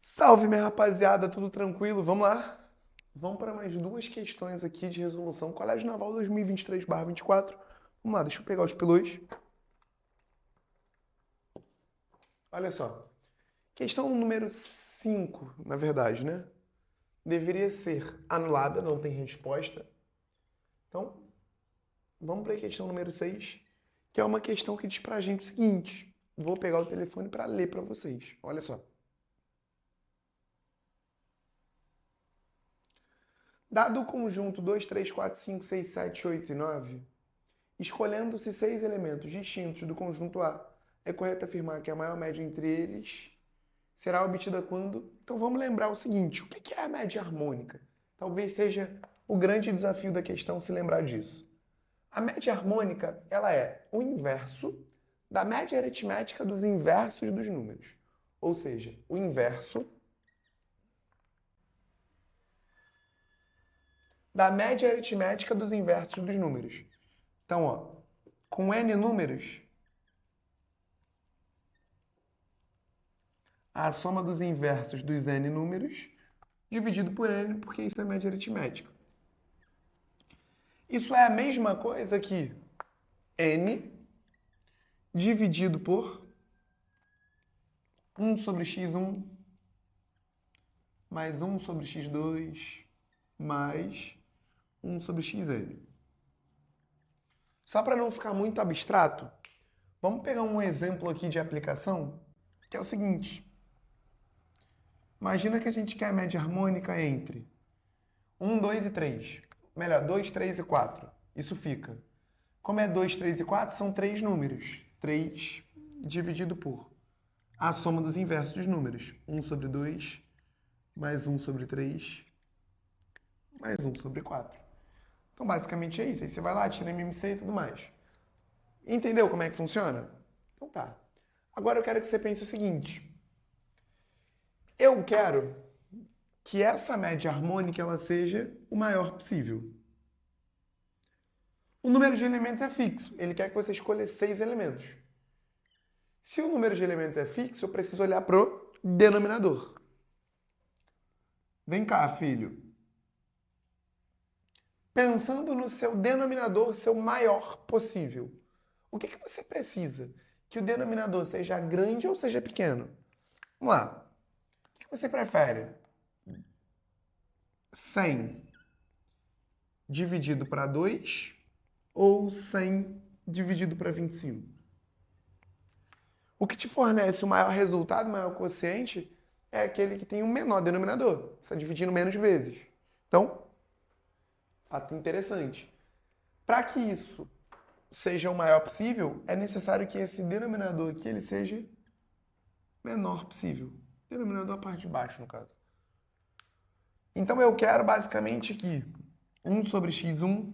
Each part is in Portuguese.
Salve, minha rapaziada, tudo tranquilo? Vamos lá? Vamos para mais duas questões aqui de resolução Colégio Naval 2023/24. Vamos lá, deixa eu pegar os pilões. Olha só. Questão número 5, na verdade, né? Deveria ser anulada, não tem resposta. Então, vamos para a questão número 6, que é uma questão que diz pra gente o seguinte. Vou pegar o telefone para ler para vocês. Olha só. Dado o conjunto 2, 3, 4, 5, 6, 7, 8 e 9, escolhendo-se 6 elementos distintos do conjunto A, é correto afirmar que a maior média entre eles será obtida quando... Então vamos lembrar o seguinte, o que é a média harmônica? Talvez seja o grande desafio da questão se lembrar disso. A média harmônica, ela é o inverso da média aritmética dos inversos dos números. Ou seja, o inverso da média aritmética dos inversos dos números. Então, ó, com n números, a soma dos inversos dos n números dividido por n, porque isso é média aritmética. Isso é a mesma coisa que n dividido por 1 sobre x1 mais 1 sobre x2 mais 1 sobre xn. Só para não ficar muito abstrato, vamos pegar um exemplo aqui de aplicação, que é o seguinte. Imagina que a gente quer a média harmônica entre 1, 2 e 3. Melhor, 2, 3 e 4. Isso fica. Como é 2, 3 e 4, são 3 números. 3 dividido por a soma dos inversos dos números. 1 sobre 2, mais 1 sobre 3, mais 1 sobre 4. Então, basicamente é isso. Aí você vai lá, tira MMC e tudo mais. Entendeu como é que funciona? Então tá. Agora eu quero que você pense o seguinte. Eu quero que essa média harmônica ela seja o maior possível. O número de elementos é fixo. Ele quer que você escolha 6 elementos. Se o número de elementos é fixo, eu preciso olhar para o denominador. Vem cá, filho. Pensando no seu denominador ser o maior possível. O que você precisa? Que o denominador seja grande ou seja pequeno? Vamos lá. O que você prefere? 100 dividido para 2 ou 100 dividido para 25? O que te fornece o maior resultado, o maior quociente, é aquele que tem o menor denominador. Você está dividindo menos vezes. Então, fato interessante. Para que isso seja o maior possível, é necessário que esse denominador aqui ele seja menor possível. Denominador a parte de baixo, no caso. Então, eu quero basicamente que 1 sobre x1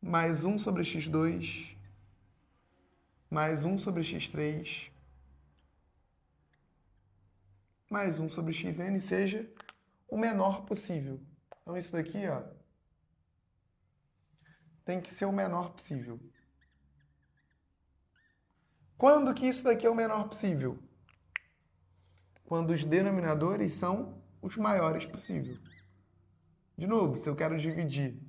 mais 1 sobre x2 mais 1 sobre x3 mais 1 sobre xn seja o menor possível. Então, isso daqui, ó, tem que ser o menor possível. Quando que isso daqui é o menor possível? Quando os denominadores são os maiores possível. De novo, se eu quero dividir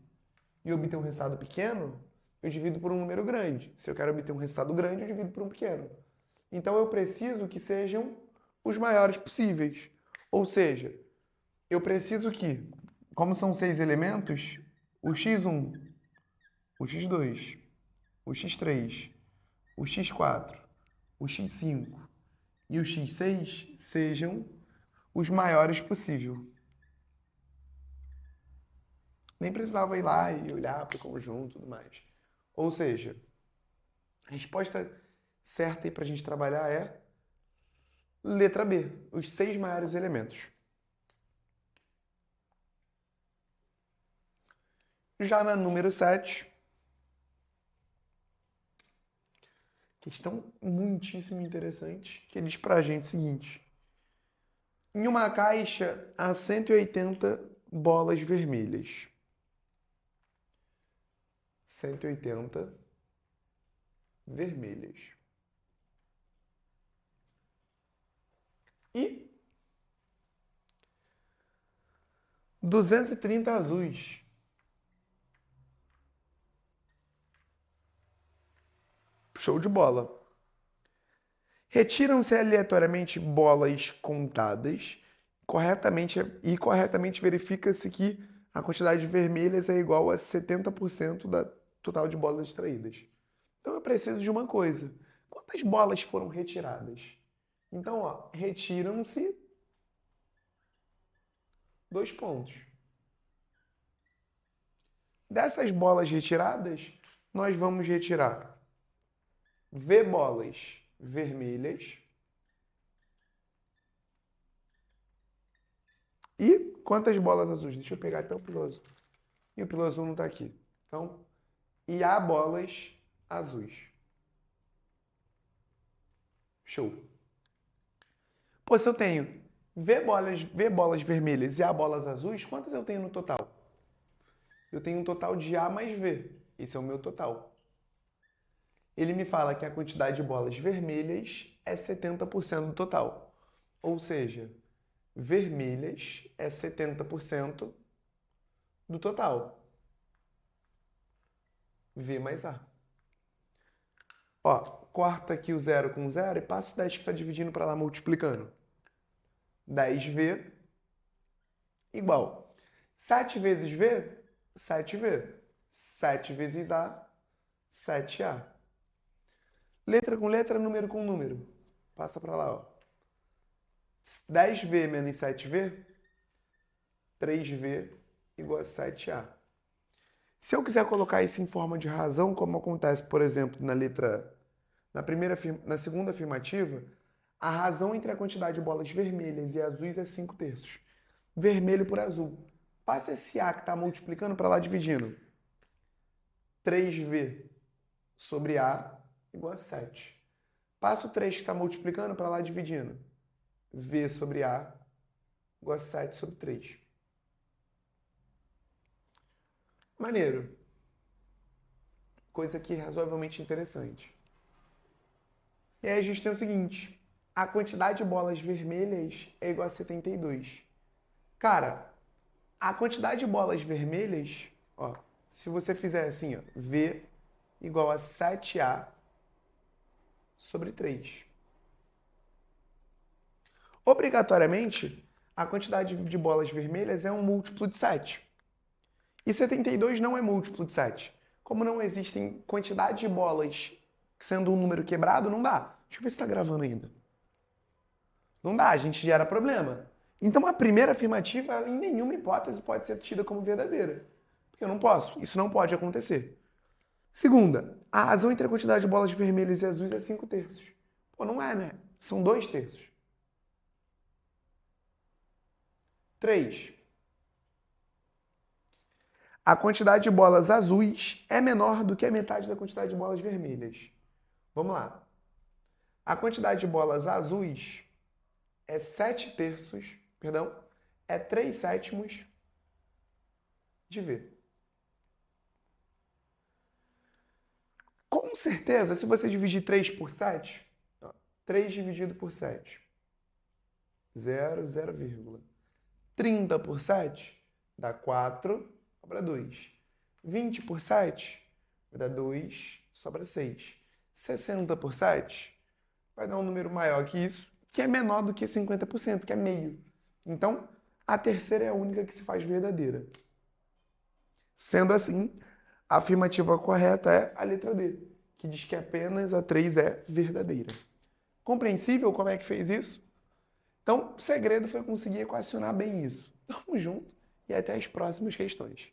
e obter um resultado pequeno, eu divido por um número grande. Se eu quero obter um resultado grande, eu divido por um pequeno. Então, eu preciso que sejam os maiores possíveis. Ou seja, eu preciso que, como são 6 elementos, o x1, o x2, o x3, o x4, o x5 e o x6 sejam os maiores possível. Nem precisava ir lá e olhar para o conjunto e tudo mais. Ou seja, a resposta certa para a gente trabalhar é letra B, os 6 maiores elementos. Já na número 7, questão muitíssimo interessante, que diz pra gente o seguinte. Em uma caixa há 180 bolas vermelhas. 180 vermelhas. e 230 azuis. Show de bola. Retiram-se aleatoriamente bolas contadas e corretamente verifica-se que a quantidade de vermelhas é igual a 70% da total de bolas extraídas. Então eu preciso de uma coisa. Quantas bolas foram retiradas? Então, ó, retiram-se 2 pontos. Dessas bolas retiradas, nós vamos retirar V bolas vermelhas e quantas bolas azuis? Deixa eu pegar até o pílon azul. E o pílon azul não está aqui. Então, e A bolas azuis. Show. Pô, se eu tenho V bolas vermelhas e A bolas azuis, quantas eu tenho no total? Eu tenho um total de A mais V. Esse é o meu total. Ele me fala que a quantidade de bolas vermelhas é 70% do total. Ou seja, vermelhas é 70% do total. V mais A. Ó, corta aqui o 0 com 0 e passa o 10 que está dividindo para lá multiplicando. 10V igual. 7 vezes V, 7V. 7 vezes A, 7A. Letra com letra, número com número. Passa para lá, ó. 10V menos 7V, 3V igual a 7A. Se eu quiser colocar isso em forma de razão, como acontece, por exemplo, na segunda afirmativa, a razão entre a quantidade de bolas vermelhas e azuis é 5/3. Vermelho por azul. Passa esse A que está multiplicando para lá dividindo. 3V sobre A igual a 7. Passa o 3 que está multiplicando para lá dividindo. V sobre A igual a 7 sobre 3. Maneiro. Coisa aqui razoavelmente interessante. E aí a gente tem o seguinte. A quantidade de bolas vermelhas é igual a 72. Cara, a quantidade de bolas vermelhas, ó, se você fizer assim, ó, V igual a 7A sobre 3. Obrigatoriamente, a quantidade de bolas vermelhas é um múltiplo de 7. E 72 não é múltiplo de 7. Como não existem quantidade de bolas sendo um número quebrado, não dá. Deixa eu ver se está gravando ainda. Não dá, a gente gera problema. Então a primeira afirmativa, em nenhuma hipótese, pode ser tida como verdadeira. Porque eu não posso, isso não pode acontecer. Segunda, a razão entre a quantidade de bolas vermelhas e azuis é 5/3. Pô, não é, né? São 2/3. 3. A quantidade de bolas azuis é menor do que a metade da quantidade de bolas vermelhas. Vamos lá. A quantidade de bolas azuis é 3/7 de V. Com certeza, se você dividir 3 por 7, 3 dividido por 7, 0, 0, 30 por 7 dá 4, sobra 2. 20 por 7 vai dar 2, sobra 6. 60 por 7 vai dar um número maior que isso, que é menor do que 50%, que é meio. Então, a terceira é a única que se faz verdadeira. Sendo assim, a afirmativa correta é a letra D, que diz que apenas a 3 é verdadeira. Compreensível como é que fez isso? Então, o segredo foi conseguir equacionar bem isso. Tamo junto e até as próximas questões.